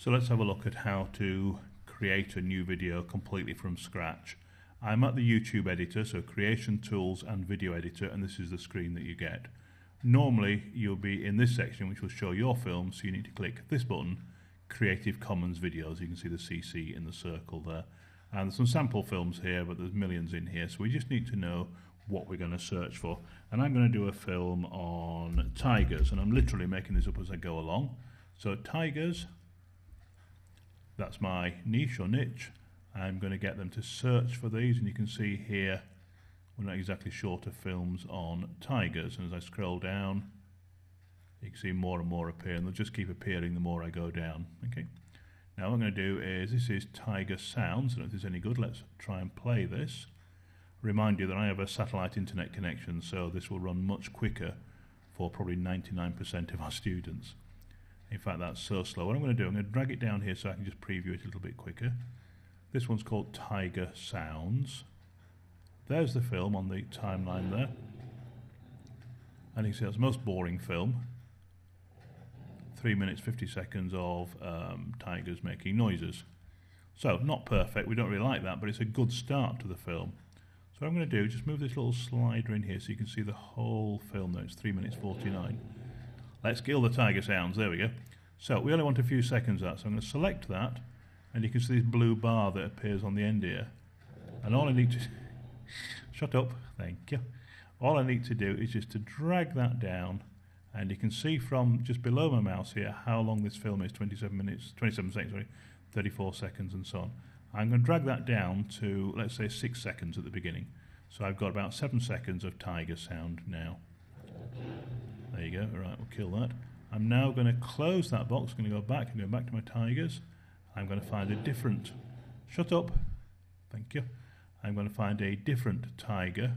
So let's have a look at how to create a new video completely from scratch. I'm at the YouTube editor, so Creation Tools and Video Editor, and this is the screen that you get. Normally you'll be in this section which will show your film, so you need to click this button, Creative Commons Videos. You can see the CC in the circle there. And there's some sample films here, but there's millions in here, so we just need to know what we're going to search for. And I'm going to do a film on tigers, and I'm literally making this up as I go along. So tigers, that's my niche or niche. I'm going to get them to search for these, and you can see here we're not exactly short of films on tigers, and as I scroll down you can see more and more appear, and they'll just keep appearing the more I go down. Okay. Now what I'm going to do is, this is Tiger Sounds. I don't know if there's any good. Let's try and play this. Remind you that I have a satellite internet connection, so this will run much quicker for probably 99% of our students. In fact, that's so slow. What I'm going to do, I'm going to drag it down here so I can just preview it a little bit quicker. This one's called Tiger Sounds. There's the film on the timeline there. And you can see that's the most boring film. 3 minutes 50 seconds of tigers making noises. So, not perfect, we don't really like that, but it's a good start to the film. So what I'm going to do, just move this little slider in here so you can see the whole film there. It's 3 minutes 49. Let's kill the tiger sounds, there we go. So we only want a few seconds of that, so I'm going to select that, and you can see this blue bar that appears on the end here. And all I need to... Shut up, thank you. All I need to do is just to drag that down, and you can see from just below my mouse here how long this film is, 27 seconds, sorry, 34 seconds and so on. I'm going to drag that down to, let's say, 6 seconds at the beginning. So I've got about 7 seconds of tiger sound now. There you go. All right, we'll kill that. I'm now going to close that box. I'm going to go back. I'm going back to my tigers. I'm going to find a different... Shut up. Thank you. I'm going to find a different tiger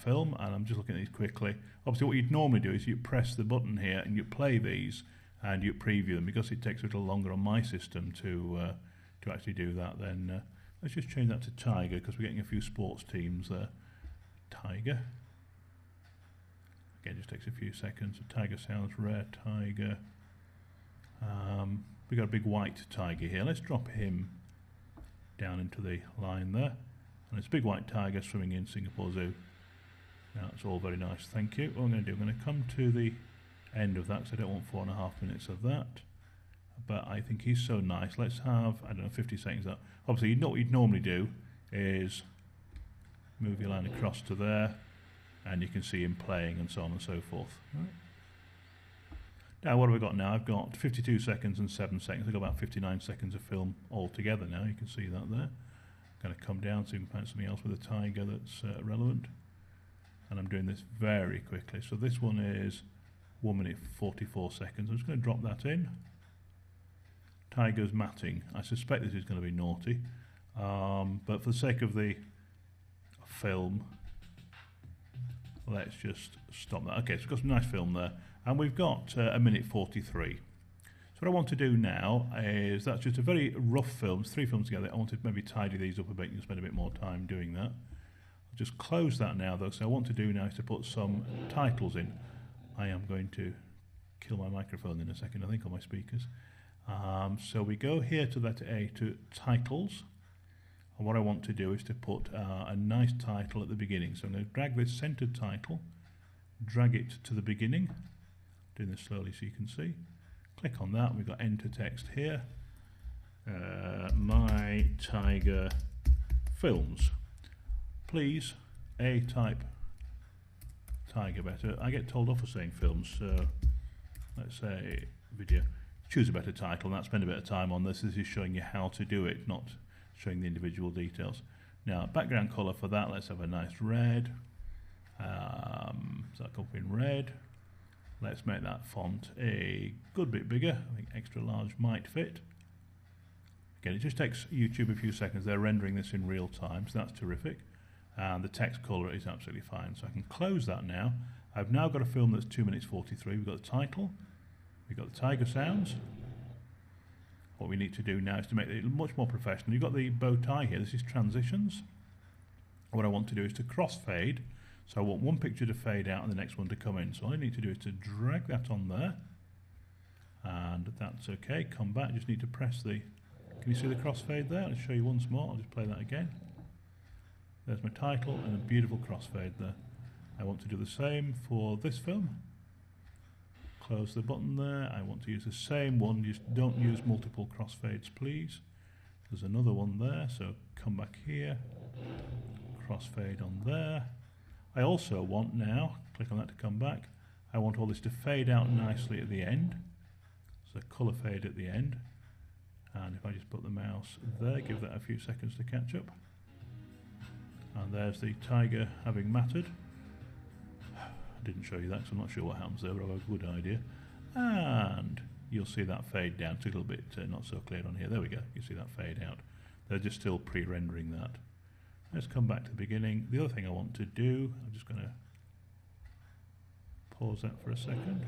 film, and I'm just looking at these quickly. Obviously, what you'd normally do is you press the button here and you play these and you preview them. Because it takes a little longer on my system to actually do that, then let's just change that to tiger, because we're getting a few sports teams there. Tiger. Again, just takes a few seconds. So tiger sounds, rare tiger. We've got a big white tiger here. Let's drop him down into the line there. And it's a big white tiger swimming in Singapore Zoo. Now, it's all very nice, thank you. What I'm going to do, I'm going to come to the end of that, because I don't want 4.5 minutes of that. But I think he's so nice. Let's have, I don't know, 50 seconds of that. Obviously, what you'd normally do is move your line across to there, and you can see him playing and so on and so forth. Right. Now, what have we got now? I've got 52 seconds and 7 seconds. I've got about 59 seconds of film altogether now. You can see that there. I'm going to come down so you can find something else with a tiger that's relevant. And I'm doing this very quickly. So this one is 1 minute 44 seconds. I'm just going to drop that in. Tigers matting. I suspect this is going to be naughty. But for the sake of the film, let's just stop that. Okay, so we've got some nice film there. And we've got 1 minute 43. So what I want to do now is, that's just a very rough film, 3 films together. I want to maybe tidy these up a bit and spend a bit more time doing that. I'll just close that now though, so what I want to do now is to put some titles in. I am going to kill my microphone in a second, I think, on my speakers. So we go here to letter A, to titles. And what I want to do is to put a nice title at the beginning. So I'm going to drag this centered title, drag it to the beginning. Doing this slowly so you can see. Click on that, we've got enter text here. My Tiger Films. Please, type tiger better. I get told off for saying films, so let's say video. Choose a better title, and that's spend a bit of time on this. This is showing you how to do it, not showing the individual details. Now, background colour for that, let's have a nice red. So that come up in red. Let's make that font a good bit bigger. I think extra large might fit. Again, it just takes YouTube a few seconds. They're rendering this in real time, so that's terrific. And the text colour is absolutely fine. So I can close that now. I've now got a film that's 2 minutes 43. We've got the title. We've got the tiger sounds. What we need to do now is to make it much more professional. You've got the bow tie here. This is transitions. What I want to do is to crossfade. So I want one picture to fade out and the next one to come in. So all I need to do is to drag that on there. And that's okay. Come back, just need to press the... Can you see the crossfade there? I'll show you once more. I'll just play that again. There's my title and a beautiful crossfade there. I want to do the same for this film. Close the button there. I want to use the same one. Just don't use multiple crossfades, please. There's another one there, so come back here. Crossfade on there. I also want now, click on that to come back, I want all this to fade out nicely at the end. So colour fade at the end. And if I just put the mouse there, give that a few seconds to catch up. And there's the tiger having mattered. I didn't show you that because I'm not sure what happens there, but I have a good idea. And you'll see that fade down. It's a little bit not so clear on here. There we go. You see that fade out. They're just still pre-rendering that. Let's come back to the beginning. The other thing I want to do, I'm just going to pause that for a second.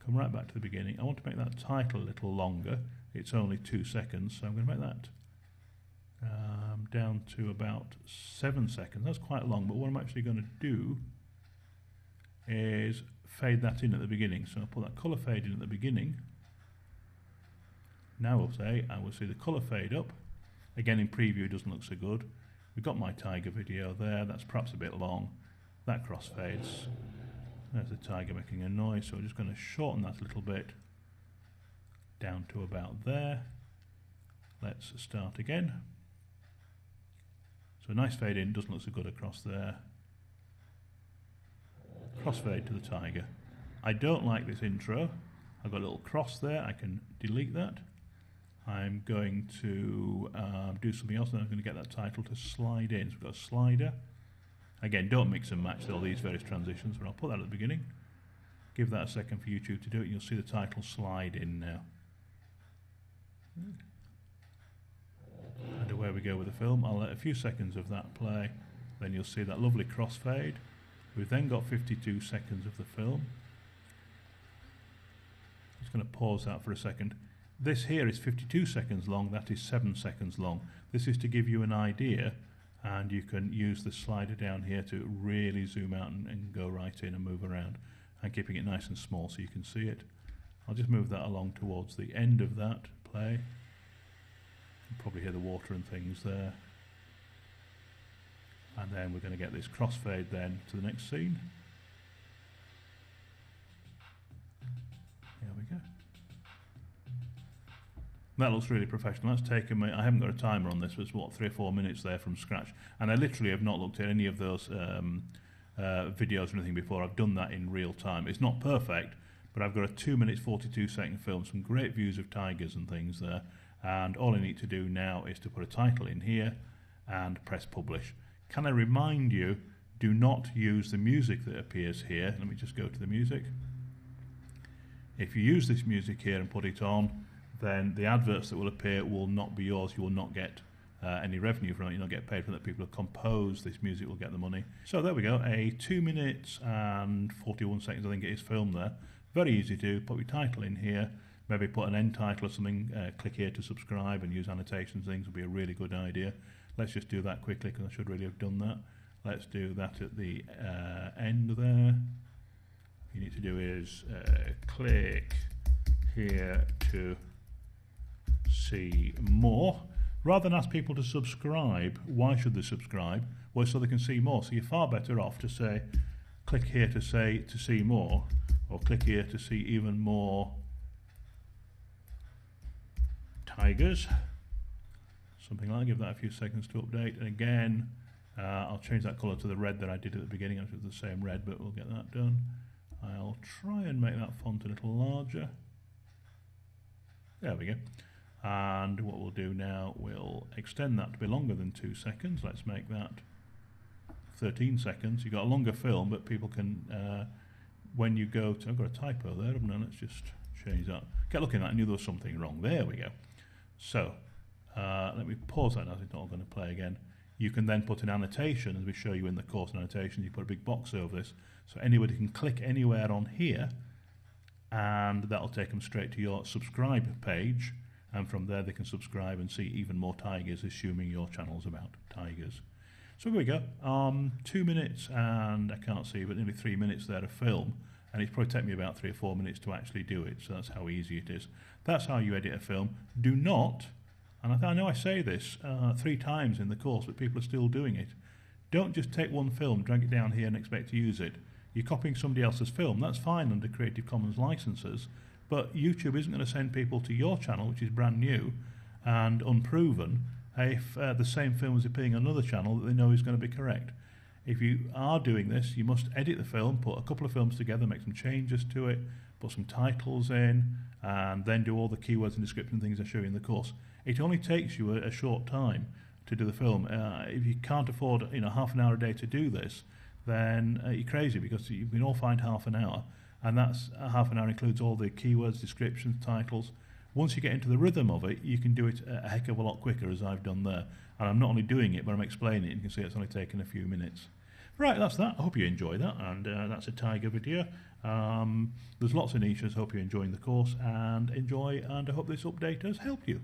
Come right back to the beginning. I want to make that title a little longer. It's only 2 seconds, so I'm going to make that down to about 7 seconds. That's quite long, but what I'm actually going to do is fade that in at the beginning. So I'll put that colour fade in at the beginning. Now we'll say, I will see the colour fade up. Again, in preview it doesn't look so good. We've got my tiger video there. That's perhaps a bit long. That crossfades. There's the tiger making a noise, so we're just going to shorten that a little bit down to about there. Let's start again. So a nice fade in, doesn't look so good across there. Crossfade to the tiger. I don't like this intro. I've got a little cross there. I can delete that. I'm going to do something else, and I'm going to get that title to slide in. So we've got a slider. Again, don't mix and match all these various transitions, but I'll put that at the beginning. Give that a second for YouTube to do it, and you'll see the title slide in now. And away we go with the film. I'll let a few seconds of that play, then you'll see that lovely crossfade. We've then got 52 seconds of the film. Just going to pause that for a second. This here is 52 seconds long, that is 7 seconds long. This is to give you an idea, and you can use the slider down here to really zoom out and go right in and move around, and keeping it nice and small so you can see it. I'll just move that along towards the end of that play. You can probably hear the water and things there. And then we're going to get this crossfade then to the next scene. There we go. That looks really professional. That's taken me, I haven't got a timer on this, but it's what, 3 or 4 minutes there from scratch. And I literally have not looked at any of those videos or anything before. I've done that in real time. It's not perfect, but I've got a 2 minutes 42 second film, some great views of tigers and things there. And all I need to do now is to put a title in here and press publish. Can I remind you, do not use the music that appears here. Let me just go to the music. If you use this music here and put it on, then the adverts that will appear will not be yours. You will not get any revenue from it. You'll not get paid for that. People who compose this music will get the money. So there we go, a 2 minutes and 41 seconds I think it is filmed there. Very easy to do. Put your title in here, maybe put an end title or something, click here to subscribe and use annotations. Things would be a really good idea. Let's just do that quickly because I should really have done that. Let's do that at the end there. What you need to do is click here to see more. Rather than ask people to subscribe, why should they subscribe? Well, so they can see more. So you're far better off to say, click here to see more, or click here to see even more tigers. Something like that. Give that a few seconds to update. And again, I'll change that colour to the red that I did at the beginning. Actually, it's the same red, but we'll get that done. I'll try and make that font a little larger. There we go. And what we'll do now, we'll extend that to be longer than 2 seconds. Let's make that 13 seconds. You've got a longer film, but people can, when you go to, I've got a typo there, haven't I? Let's just change that. Kept looking at it, I knew there was something wrong. There we go. So, let me pause that now, it's not going to play again. You can then put an annotation, as we show you in the course annotation. You put a big box over this, so anybody can click anywhere on here, and that'll take them straight to your subscribe page, and from there they can subscribe and see even more tigers, assuming your channel's about tigers. So here we go, 2 minutes and I can't see, but nearly 3 minutes there of film. and it's probably taken me about 3 or 4 minutes to actually do it, so that's how easy it is. That's how you edit a film. Do not, and I know I say this 3 times in the course, but people are still doing it. Don't just take one film, drag it down here and expect to use it. You're copying somebody else's film. That's fine under Creative Commons licenses, but YouTube isn't going to send people to your channel, which is brand new and unproven, if the same film is appearing on another channel that they know is going to be correct. If you are doing this, you must edit the film, put a couple of films together, make some changes to it, put some titles in, and then do all the keywords and description things I show you in the course. It only takes you a short time to do the film. If you can't afford half an hour a day to do this, then you're crazy, because you can all find half an hour, and that's half an hour includes all the keywords, descriptions, titles. Once you get into the rhythm of it, you can do it a heck of a lot quicker, as I've done there. And I'm not only doing it, but I'm explaining it. You can see it's only taken a few minutes. Right, that's that. I hope you enjoy that, and that's a Tiger video. There's lots of niches. Hope you're enjoying the course, and I hope this update has helped you.